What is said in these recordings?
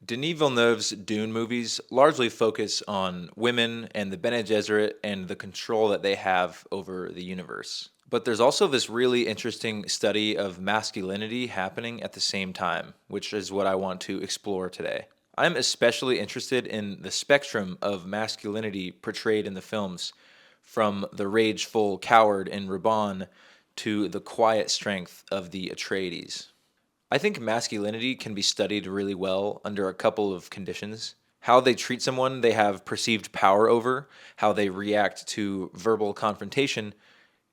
Denis Villeneuve's Dune movies largely focus on women and the Bene Gesserit and the control that they have over the universe. But there's also this really interesting study of masculinity happening at the same time, which is what I want to explore today. I'm especially interested in the spectrum of masculinity portrayed in the films, from the rageful coward in Rabon to the quiet strength of the Atreides. I think masculinity can be studied really well under a couple of conditions. How they treat someone they have perceived power over, how they react to verbal confrontation,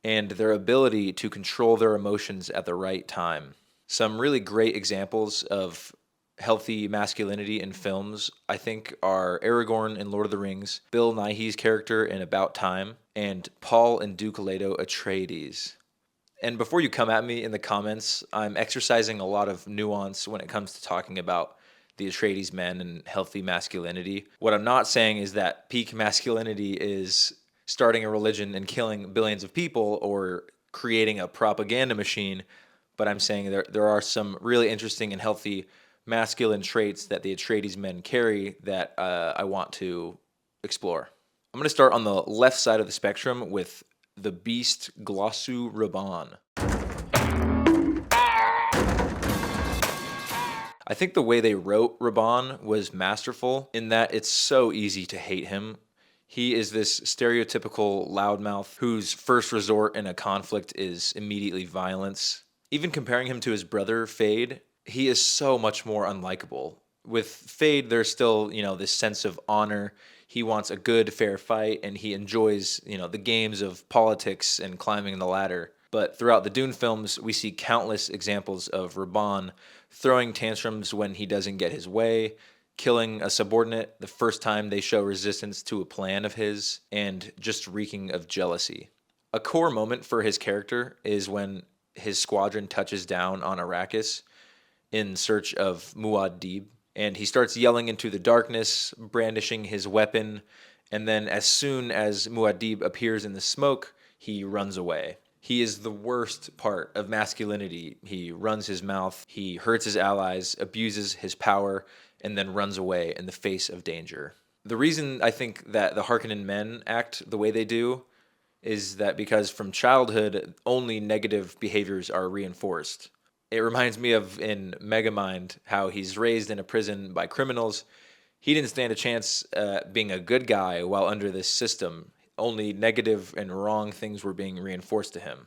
and their ability to control their emotions at the right time. Some really great examples of healthy masculinity in films, I think, are Aragorn in Lord of the Rings, Bill Nighy's character in About Time, and Paul and Duke Leto Atreides. And before you come at me in the comments, I'm exercising a lot of nuance when it comes to talking about the Atreides men and healthy masculinity. What I'm not saying is that peak masculinity is starting a religion and killing billions of people or creating a propaganda machine, but I'm saying there are some really interesting and healthy masculine traits that the Atreides men carry that I want to explore. I'm going to start on the left side of the spectrum with the beast Glossu Rabban. I think the way they wrote Rabban was masterful in that it's so easy to hate him. He is this stereotypical loudmouth whose first resort in a conflict is immediately violence. Even comparing him to his brother, Fade, he is so much more unlikable. With Fade, there's still, this sense of honor. He wants a good, fair fight, and he enjoys, the games of politics and climbing the ladder. But throughout the Dune films, we see countless examples of Rabban throwing tantrums when he doesn't get his way, killing a subordinate the first time they show resistance to a plan of his, and just reeking of jealousy. A core moment for his character is when his squadron touches down on Arrakis in search of Muad'Dib, and he starts yelling into the darkness, brandishing his weapon, and then as soon as Muad'Dib appears in the smoke, he runs away. He is the worst part of masculinity. He runs his mouth, he hurts his allies, abuses his power, and then runs away in the face of danger. The reason I think that the Harkonnen men act the way they do is that because from childhood, only negative behaviors are reinforced. It reminds me of in Megamind how he's raised in a prison by criminals. He didn't stand a chance being a good guy while under this system. Only negative and wrong things were being reinforced to him.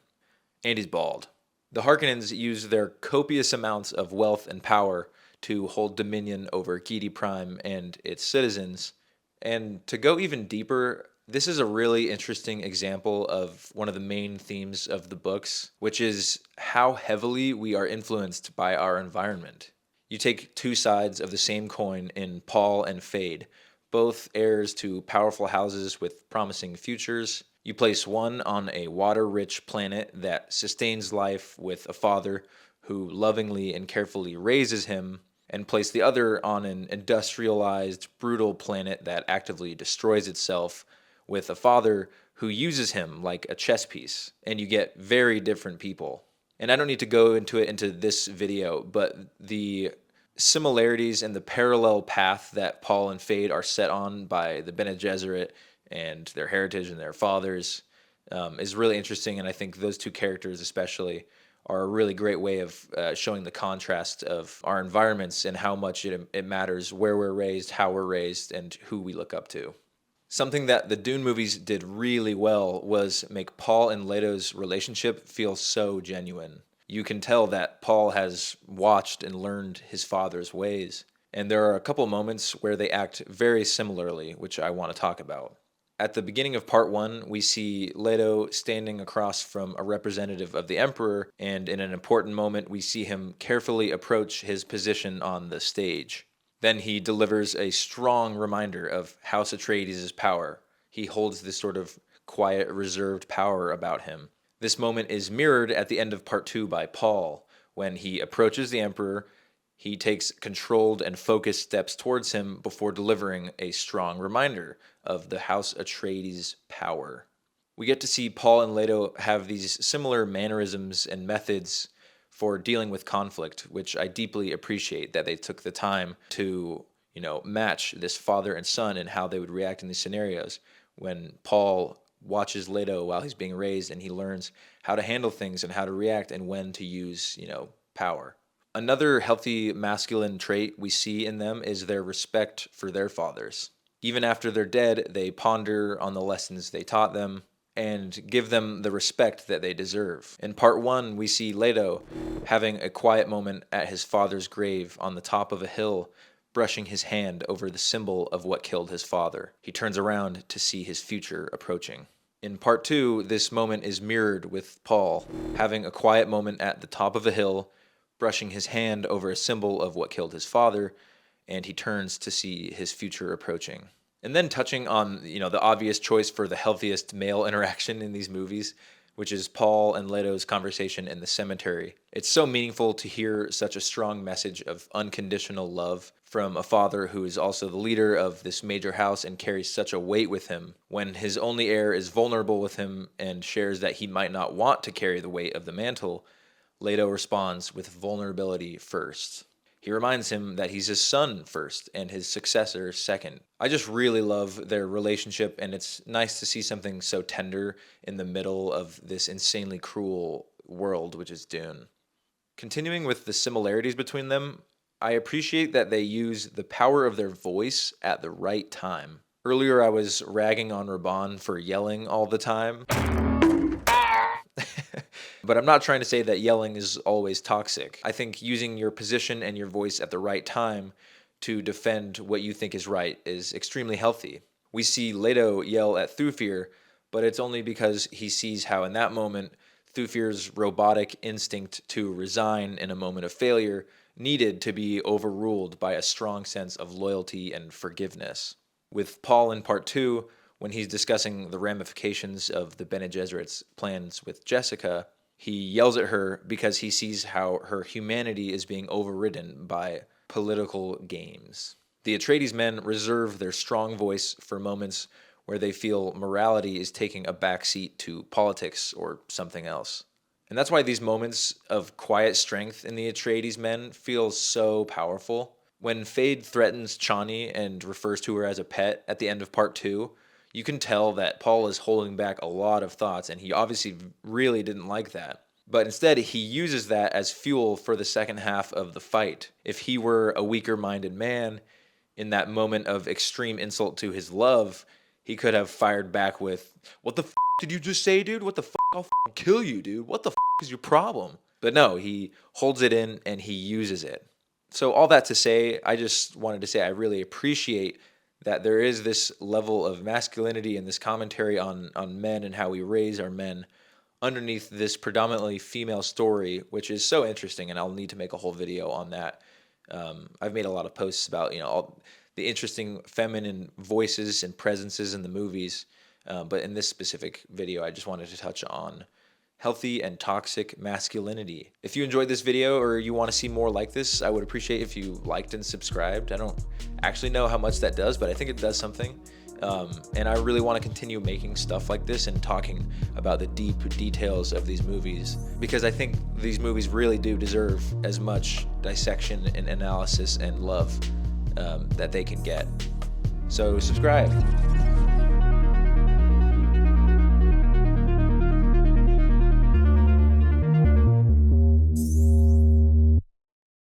And he's bald. The Harkonnens use their copious amounts of wealth and power to hold dominion over Giedi Prime and its citizens. And to go even deeper, this is a really interesting example of one of the main themes of the books, which is how heavily we are influenced by our environment. You take two sides of the same coin in Paul and Fade, both heirs to powerful houses with promising futures. You place one on a water-rich planet that sustains life with a father who lovingly and carefully raises him, and place the other on an industrialized, brutal planet that actively destroys itself with a father who uses him like a chess piece, and you get very different people. And I don't need to go into this video, but the similarities and the parallel path that Paul and Fade are set on by the Bene Gesserit and their heritage and their fathers is really interesting, and I think those two characters especially are a really great way of showing the contrast of our environments and how much it matters where we're raised, how we're raised, and who we look up to. Something that the Dune movies did really well was make Paul and Leto's relationship feel so genuine. You can tell that Paul has watched and learned his father's ways, and there are a couple moments where they act very similarly, which I want to talk about. At the beginning of part one, we see Leto standing across from a representative of the Emperor, and in an important moment, we see him carefully approach his position on the stage. Then he delivers a strong reminder of House Atreides' power. He holds this sort of quiet, reserved power about him. This moment is mirrored at the end of part two by Paul. When he approaches the Emperor, he takes controlled and focused steps towards him before delivering a strong reminder of the House Atreides' power. We get to see Paul and Leto have these similar mannerisms and methods for dealing with conflict, which I deeply appreciate that they took the time to match this father and son and how they would react in these scenarios. When Paul watches Leto while he's being raised, and he learns how to handle things and how to react and when to use, power. Another healthy masculine trait we see in them is their respect for their fathers. Even after they're dead, they ponder on the lessons they taught them and give them the respect that they deserve. In part 1, we see Leto having a quiet moment at his father's grave on the top of a hill, brushing his hand over the symbol of what killed his father. He turns around to see his future approaching. In part 2, this moment is mirrored with Paul having a quiet moment at the top of a hill, brushing his hand over a symbol of what killed his father, and he turns to see his future approaching. And then touching on, the obvious choice for the healthiest male interaction in these movies, which is Paul and Leto's conversation in the cemetery. It's so meaningful to hear such a strong message of unconditional love from a father who is also the leader of this major house and carries such a weight with him. When his only heir is vulnerable with him and shares that he might not want to carry the weight of the mantle, Leto responds with vulnerability first. He reminds him that he's his son first and his successor second. I just really love their relationship, and it's nice to see something so tender in the middle of this insanely cruel world, which is Dune. Continuing with the similarities between them, I appreciate that they use the power of their voice at the right time. Earlier I was ragging on Rabban for yelling all the time. But I'm not trying to say that yelling is always toxic. I think using your position and your voice at the right time to defend what you think is right is extremely healthy. We see Leto yell at Thufir, but it's only because he sees how in that moment Thufir's robotic instinct to resign in a moment of failure needed to be overruled by a strong sense of loyalty and forgiveness. With Paul in part 2, when he's discussing the ramifications of the Bene Gesserit's plans with Jessica, he yells at her because he sees how her humanity is being overridden by political games. The Atreides men reserve their strong voice for moments where they feel morality is taking a backseat to politics or something else. And that's why these moments of quiet strength in the Atreides men feel so powerful. When Fade threatens Chani and refers to her as a pet at the end of part 2, you can tell that Paul is holding back a lot of thoughts, and he obviously really didn't like that. But instead, he uses that as fuel for the second half of the fight. If he were a weaker-minded man, in that moment of extreme insult to his love, he could have fired back with, "What the f*** did you just say, dude? What the f***? I'll f***ing kill you, dude. What the f*** is your problem?" But no, he holds it in and he uses it. So all that to say, I just wanted to say I really appreciate that there is this level of masculinity and this commentary on men and how we raise our men underneath this predominantly female story, which is so interesting, and I'll need to make a whole video on that. I've made a lot of posts about all the interesting feminine voices and presences in the movies, but in this specific video, I just wanted to touch on healthy and toxic masculinity. If you enjoyed this video or you want to see more like this, I would appreciate if you liked and subscribed. I don't actually know how much that does, but I think it does something. And I really want to continue making stuff like this and talking about the deep details of these movies, because I think these movies really do deserve as much dissection and analysis and love that they can get. So subscribe.